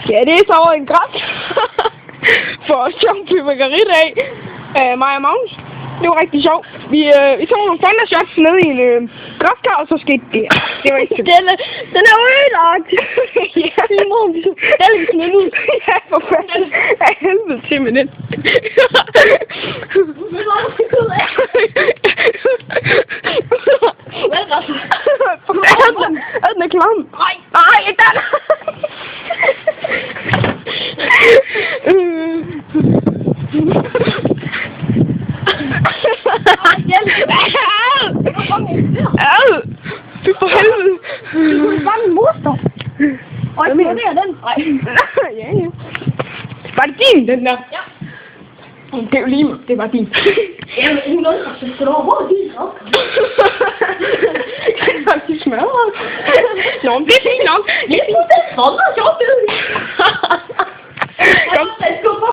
Ja, det er så over en græs. For sjov fyrværkeridag. Mig og Magnus. Det var rigtig sjovt. Vi tog nogle thundershots ned i en græskar, og så skete det. Det var ikke så Den er ødelagt. Ja. Det må vi så heldig smidt ud. Ja, for fanden. Af helvede til med den. Hvad var det, du ud af? Hvad er det? Den er klam. Nej, ikke den. Fy for helvede. Du kunne bare min moster. Og jeg mener den. Nej. Ja. Var det din, den der? Ja. Det er jo lige mig. Det var din. Jamen, ingen noget. Så skal du overhovedet lige op. Det var de smadret. Nå, men det er fint nok. Jeg synes, det er sådan noget sjovt.